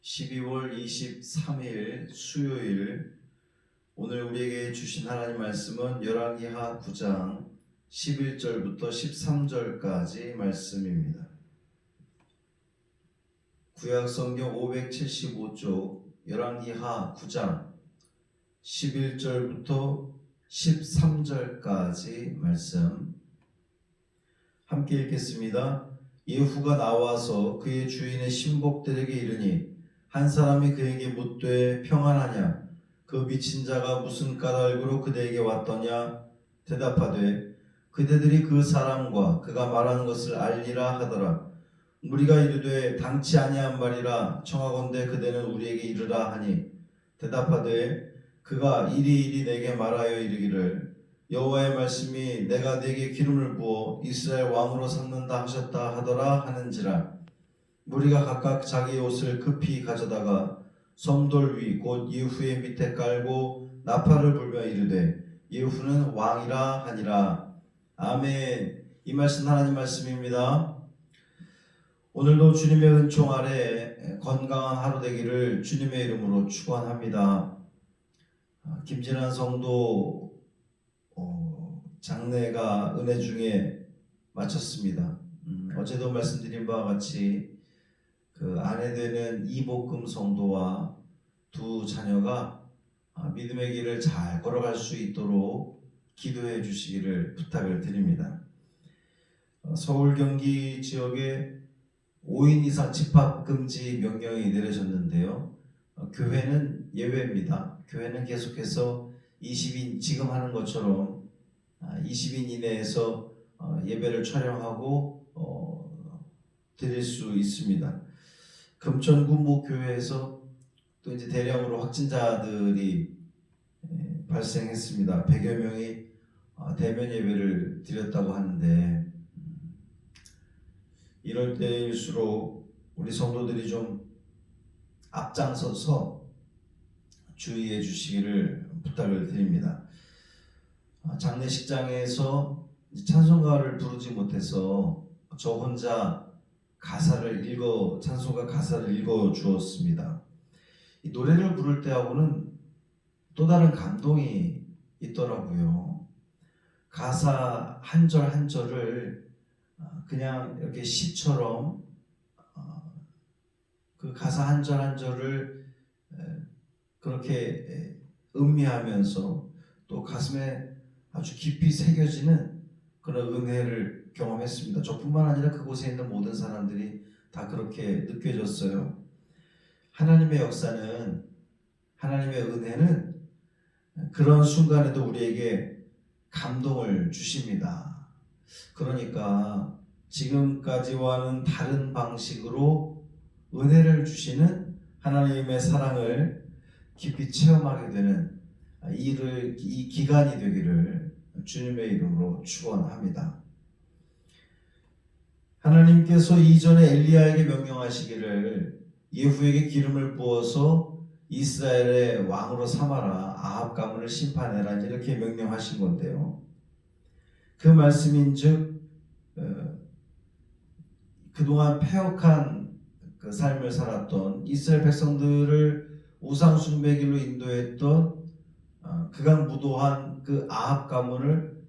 12월 23일 수요일, 오늘 우리에게 주신 하나님 말씀은 열왕기하 9장 11절부터 13절까지 말씀입니다. 구약성경 575쪽 열왕기하 9장 11절부터 13절까지 말씀 함께 읽겠습니다. 예후가 나와서 그의 주인의 신복들에게 이르니 한 사람이 그에게 묻되 평안하냐? 그 미친 자가 무슨 까닭으로 그대에게 왔더냐? 대답하되 그대들이 그 사람과 그가 말하는 것을 알리라 하더라. 우리가 이르되 당치 아니한 말이라 청하건대 그대는 우리에게 이르라 하니 대답하되 그가 이리 내게 말하여 이르기를 여호와의 말씀이 내가 네게 기름을 부어 이스라엘 왕으로 삼는다 하셨다 하더라 하는지라. 무리가 각각 자기 옷을 급히 가져다가 섬돌 위 곧 예후의 밑에 깔고 나팔을 불며 이르되 예후는 왕이라 하니라. 아멘. 이 말씀 하나님 말씀입니다. 오늘도 주님의 은총 아래 건강한 하루 되기를 주님의 이름으로 축원합니다. 김진환 성도 장례가 은혜 중에 마쳤습니다. 어제도 말씀드린 바와 같이 그 아내 되는 이복금 성도와 두 자녀가 믿음의 길을 잘 걸어갈 수 있도록 기도해 주시기를 부탁을 드립니다. 서울 경기 지역에 5인 이상 집합 금지 명령이 내려졌는데요. 교회는 예외입니다. 교회는 계속해서 20인 지금 하는 것처럼 20인 이내에서 예배를 촬영하고 드릴 수 있습니다. 금천구 모 교회에서 또 이제 대량으로 확진자들이 발생했습니다. 100여 명이 대면 예배를 드렸다고 하는데 이럴 때일수록 우리 성도들이 좀 앞장서서 주의해 주시기를 부탁을 드립니다. 장례식장에서 찬송가를 부르지 못해서 저 혼자 찬송가 가사를 읽어 주었습니다. 이 노래를 부를 때하고는 또 다른 감동이 있더라고요. 가사 한 절 한 절을 그냥 이렇게 시처럼 그 가사 한 절 한 절을 그렇게 음미하면서 또 가슴에 아주 깊이 새겨지는 그런 은혜를 경험했습니다. 저뿐만 아니라 그곳에 있는 모든 사람들이 다 그렇게 느껴졌어요. 하나님의 역사는, 하나님의 은혜는 그런 순간에도 우리에게 감동을 주십니다. 그러니까 지금까지와는 다른 방식으로 은혜를 주시는 하나님의 사랑을 깊이 체험하게 되는 이 기간이 되기를 주님의 이름으로 축원합니다. 하나님께서 이전에 엘리야에게 명령하시기를 예후에게 기름을 부어서 이스라엘의 왕으로 삼아라, 아합 가문을 심판해라, 이렇게 명령하신 건데요. 그 말씀인즉 그동안 패역한 그 삶을 살았던 이스라엘 백성들을 우상 숭배길로 인도했던 극악무도한 그 아합 가문을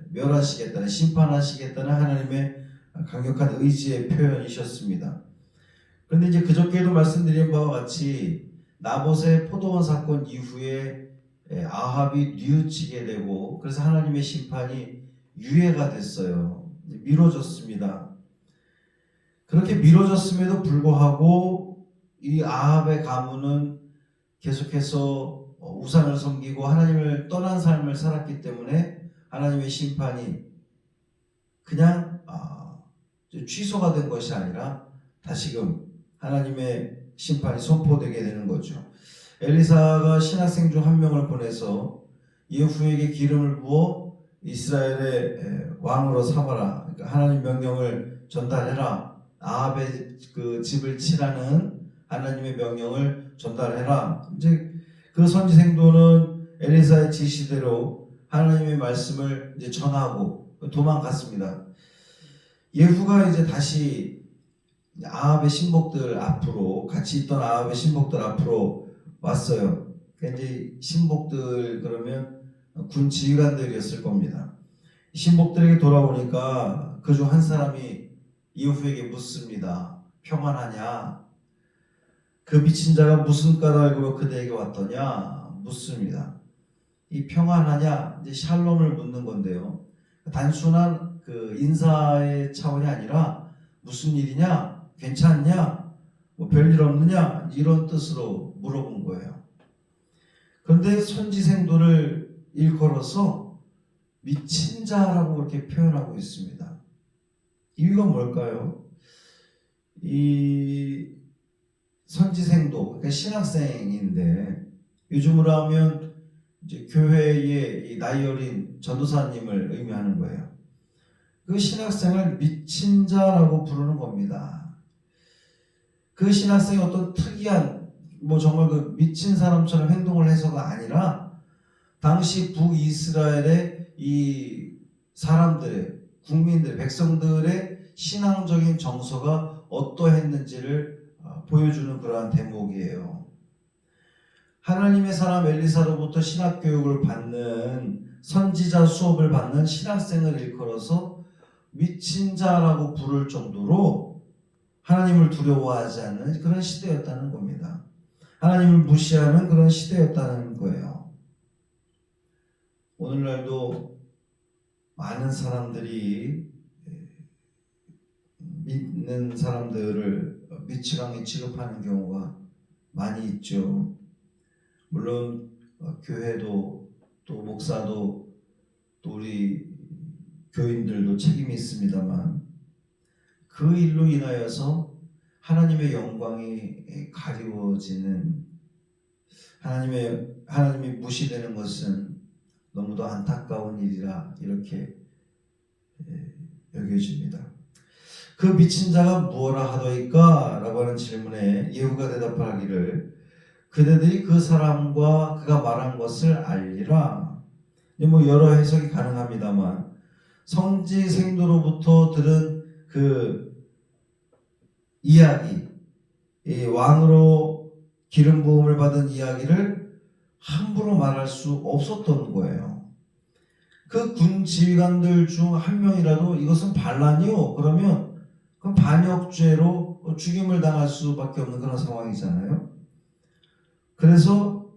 멸하시겠다는, 심판하시겠다는 하나님의 강력한 의지의 표현이셨습니다. 그런데 이제 그저께도 말씀드린 바와 같이 나봇의 포도원 사건 이후에 아합이 뉘우치게 되고 그래서 하나님의 심판이 유예가 됐어요. 미뤄졌습니다. 그렇게 미뤄졌음에도 불구하고 이 아합의 가문은 계속해서 우상을 섬기고 하나님을 떠난 삶을 살았기 때문에 하나님의 심판이 그냥 취소가 된 것이 아니라 다시금 하나님의 심판이 선포되게 되는 거죠. 엘리사가 신학생 중 한 명을 보내서 예후에게 기름을 부어 이스라엘의 왕으로 삼아라, 그러니까 하나님 명령을 전달해라, 아합의 그 집을 치라는 하나님의 명령을 전달해라. 이제 그 선지생도는 엘리사의 지시대로 하나님의 말씀을 이제 전하고 도망갔습니다. 예후가 이제 다시 아합의 신복들 앞으로, 같이 있던 아합의 신복들 앞으로 왔어요. 그러니까 이제 신복들 그러면 군 지휘관들이었을 겁니다. 신복들에게 돌아오니까 그 중 한 사람이 예후에게 묻습니다. 평안하냐? 그 미친 자가 무슨 까닭으로 그대에게 왔더냐? 묻습니다. 이 평안하냐? 이제 샬롬을 묻는 건데요. 단순한 그 인사의 차원이 아니라 무슨 일이냐? 괜찮냐? 뭐 별일 없느냐? 이런 뜻으로 물어본 거예요. 그런데 선지생도를 일컬어서 미친 자라고 그렇게 표현하고 있습니다. 이유가 뭘까요? 이 선지생도, 그러니까 신학생인데 요즘으로 하면 이제 교회의 이 나이 어린 전도사님을 의미하는 거예요. 그 신학생을 미친 자라고 부르는 겁니다. 그 신학생이 어떤 특이한 뭐 정말 그 미친 사람처럼 행동을 해서가 아니라 당시 북이스라엘의 이 사람들의 국민들, 백성들의 신앙적인 정서가 어떠했는지를 보여주는 그러한 대목이에요. 하나님의 사람 엘리사로부터 신학교육을 받는 선지자 수업을 받는 신학생을 일컬어서 미친 자라고 부를 정도로 하나님을 두려워하지 않는 그런 시대였다는 겁니다. 하나님을 무시하는 그런 시대였다는 거예요. 오늘날도 많은 사람들이 믿는 사람들을 미치광이 취급하는 경우가 많이 있죠. 물론 교회도 또 목사도 또 우리 교인들도 책임이 있습니다만 그 일로 인하여서 하나님의 영광이 가리워지는, 하나님이 무시되는 것은 너무도 안타까운 일이라 이렇게 여겨집니다. 그 미친 자가 무엇라 하더이까? 라고 하는 질문에 예후가 대답하기를 그대들이 그 사람과 그가 말한 것을 알리라. 뭐 여러 해석이 가능합니다만 성지생도로부터 들은 그 이야기, 이 왕으로 기름 부음을 받은 이야기를 함부로 말할 수 없었던 거예요. 그 군 지휘관들 중 한 명이라도 이것은 반란이요 그러면 그럼 반역죄로 죽임을 당할 수밖에 없는 그런 상황이잖아요. 그래서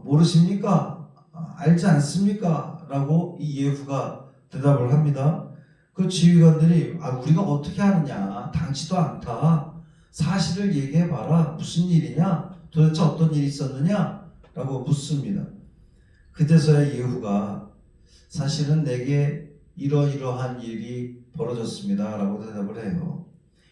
모르십니까? 알지 않습니까? 라고 이 예후가 대답을 합니다. 그 지휘관들이 우리가 어떻게 아느냐? 당치도 않다. 사실을 얘기해봐라. 무슨 일이냐? 도대체 어떤 일이 있었느냐? 라고 묻습니다. 그제서야 예후가 사실은 내게 이러이러한 일이 벌어졌습니다. 라고 대답을 해요.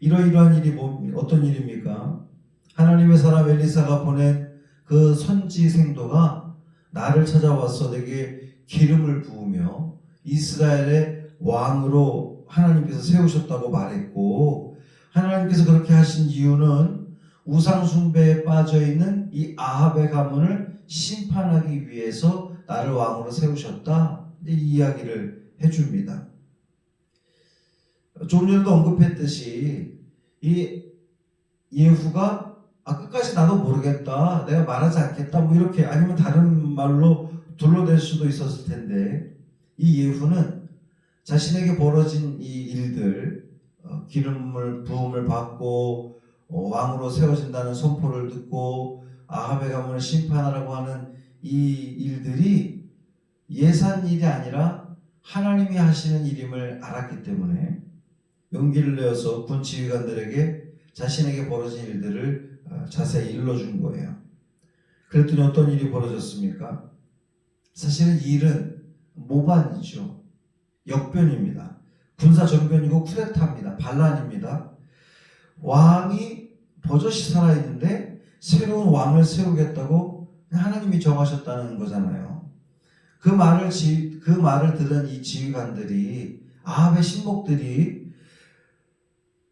이러이러한 일이 어떤 일입니까? 하나님의 사람 엘리사가 보낸 그 선지생도가 나를 찾아와서 내게 기름을 부으며 이스라엘의 왕으로 하나님께서 세우셨다고 말했고, 하나님께서 그렇게 하신 이유는 우상 숭배에 빠져있는 이 아합의 가문을 심판하기 위해서 나를 왕으로 세우셨다. 이 이야기를 해줍니다. 좀 전에도 언급했듯이 이 예후가 끝까지 나도 모르겠다, 내가 말하지 않겠다, 뭐 이렇게, 아니면 다른 말로 둘러댈 수도 있었을 텐데, 이 예후는 자신에게 벌어진 이 일들, 기름을 부음을 받고 왕으로 세워진다는 선포를 듣고 아합의 가문을 심판하라고 하는 이 일들이 예산 일이 아니라 하나님이 하시는 일임을 알았기 때문에 용기를 내어서 군 지휘관들에게 자신에게 벌어진 일들을 자세히 일러준 거예요. 그랬더니 어떤 일이 벌어졌습니까? 사실은 이 일은 모반이죠. 역변입니다. 군사 정변이고 쿠데타입니다. 반란입니다. 왕이 버젓이 살아있는데 새로운 왕을 세우겠다고 하나님이 정하셨다는 거잖아요. 그 말을 들은 이 지휘관들이, 아합의 신복들이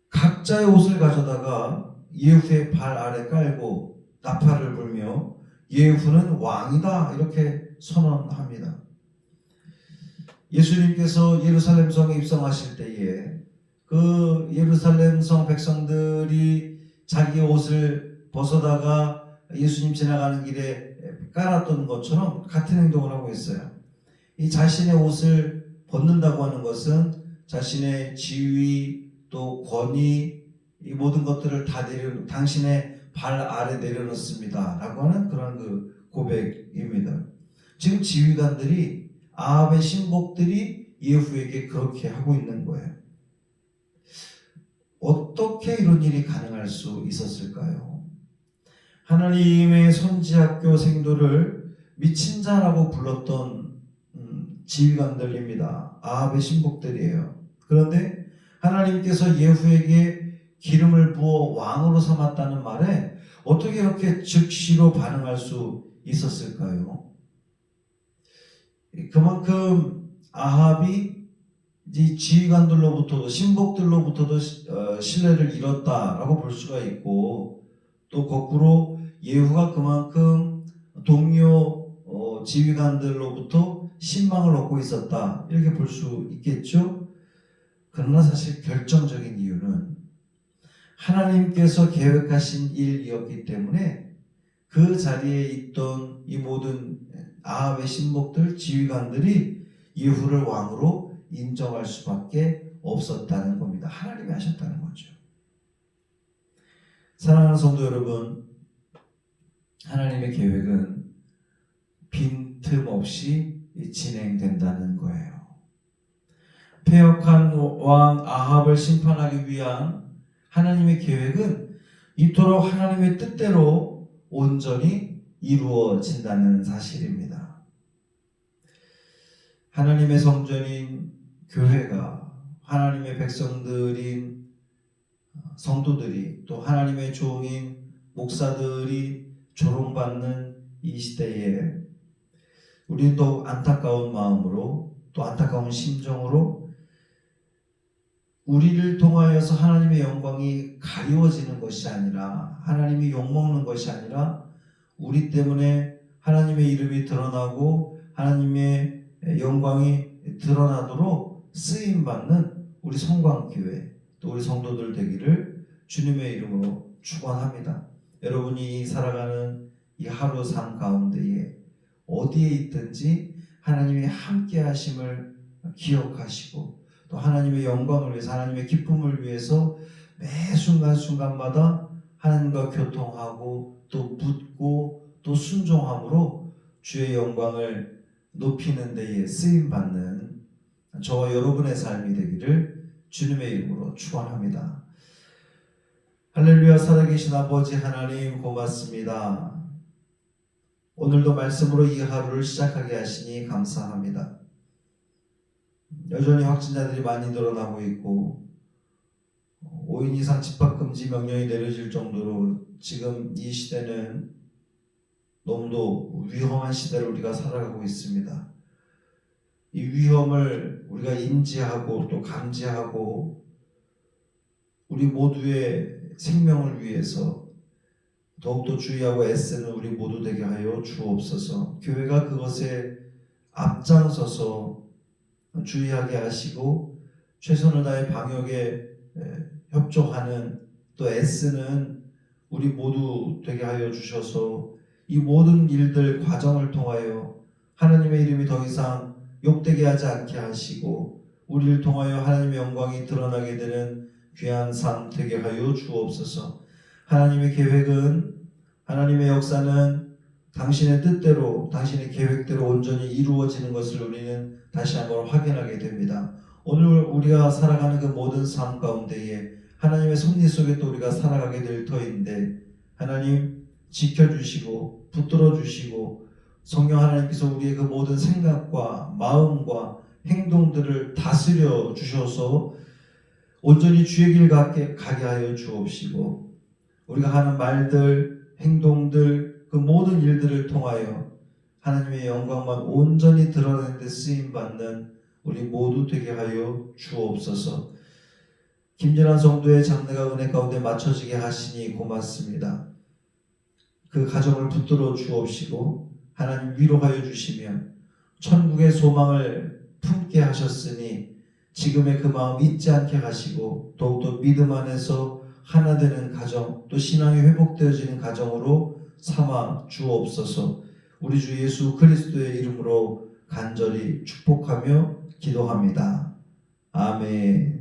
각자의 옷을 가져다가 예후의 발 아래 깔고 나팔을 불며 예후는 왕이다 이렇게 선언합니다. 예수님께서 예루살렘 성에 입성하실 때에 그 예루살렘 성 백성들이 자기 옷을 벗어다가 예수님 지나가는 길에 깔았던 것처럼 같은 행동을 하고 있어요. 이 자신의 옷을 벗는다고 하는 것은 자신의 지위 또 권위 이 모든 것들을 다 당신의 발 아래 내려놓습니다 라고 하는 그런 그 고백입니다. 지금 지휘관들이 아합의 신복들이 예후에게 그렇게 하고 있는 거예요. 어떻게 이런 일이 가능할 수 있었을까요? 하나님의 선지학교 생도를 미친 자라고 불렀던 지휘관들입니다. 아합의 신복들이에요. 그런데 하나님께서 예후에게 기름을 부어 왕으로 삼았다는 말에 어떻게 이렇게 즉시로 반응할 수 있었을까요? 그만큼 아합이 이 지휘관들로부터도 신복들로부터도 신뢰를 잃었다라고 볼 수가 있고, 또 거꾸로 예후가 그만큼 동료 지휘관들로부터 신망을 얻고 있었다 이렇게 볼 수 있겠죠. 그러나 사실 결정적인 이유는 하나님께서 계획하신 일이었기 때문에 그 자리에 있던 이 모든 아합의 신복들 지휘관들이 예후를 왕으로 인정할 수밖에 없었다는 겁니다. 하나님이 하셨다는 거죠. 사랑하는 성도 여러분, 하나님의 계획은 빈틈없이 진행된다는 거예요. 패역한 왕 아합을 심판하기 위한 하나님의 계획은 이토록 하나님의 뜻대로 온전히 이루어진다는 사실입니다. 하나님의 성전인 교회가 하나님의 백성들인 성도들이 또 하나님의 종인 목사들이 조롱받는 이 시대에 우리는 더욱 안타까운 마음으로 또 안타까운 심정으로 우리를 통하여서 하나님의 영광이 가리워지는 것이 아니라 하나님이 욕먹는 것이 아니라 우리 때문에 하나님의 이름이 드러나고 하나님의 영광이 드러나도록 쓰임받는 우리 성광교회 또 우리 성도들 되기를 주님의 이름으로 축원합니다. 여러분이 살아가는 이 하루 삶 가운데에 어디에 있든지 하나님의 함께 하심을 기억하시고 또 하나님의 영광을 위해서 하나님의 기쁨을 위해서 매 순간순간마다 하나님과 교통하고 또 묻고 또 순종함으로 주의 영광을 높이는 데에 쓰임받는 저와 여러분의 삶이 되기를 주님의 이름으로 축원합니다. 할렐루야. 살아계신 아버지 하나님 고맙습니다. 오늘도 말씀으로 이 하루를 시작하게 하시니 감사합니다. 여전히 확진자들이 많이 늘어나고 있고 5인 이상 집합금지 명령이 내려질 정도로 지금 이 시대는 너무도 위험한 시대를 우리가 살아가고 있습니다. 이 위험을 우리가 인지하고 또 감지하고 우리 모두의 생명을 위해서 더욱더 주의하고 애쓰는 우리 모두 되게 하여 주옵소서. 교회가 그것에 앞장서서 주의하게 하시고 최선을 다해 방역에 협조하는 또 애쓰는 우리 모두 되게 하여 주셔서 이 모든 일들 과정을 통하여 하나님의 이름이 더 이상 욕되게 하지 않게 하시고 우리를 통하여 하나님의 영광이 드러나게 되는 귀한 삶 되게 하여 주옵소서. 하나님의 계획은 하나님의 역사는 당신의 뜻대로 당신의 계획대로 온전히 이루어지는 것을 우리는 다시 한번 확인하게 됩니다. 오늘 우리가 살아가는 그 모든 삶 가운데에 하나님의 섭리 속에 또 우리가 살아가게 될 터인데 하나님 지켜주시고 붙들어주시고 성령 하나님께서 우리의 그 모든 생각과 마음과 행동들을 다스려 주셔서 온전히 주의 길 가게 하여 주옵시고 우리가 하는 말들 행동들 그 모든 일들을 통하여 하나님의 영광만 온전히 드러내는 데 쓰임받는 우리 모두 되게 하여 주옵소서. 김진환 성도의 장래가 은혜 가운데 맞춰지게 하시니 고맙습니다. 그 가정을 붙들어 주옵시고 하나님 위로하여 주시며 천국의 소망을 품게 하셨으니 지금의 그 마음 잊지 않게 하시고 더욱더 믿음 안에서 하나 되는 가정, 또 신앙이 회복되어지는 가정으로 삼아 주옵소서. 우리 주 예수 그리스도의 이름으로 간절히 축복하며 기도합니다. 아멘.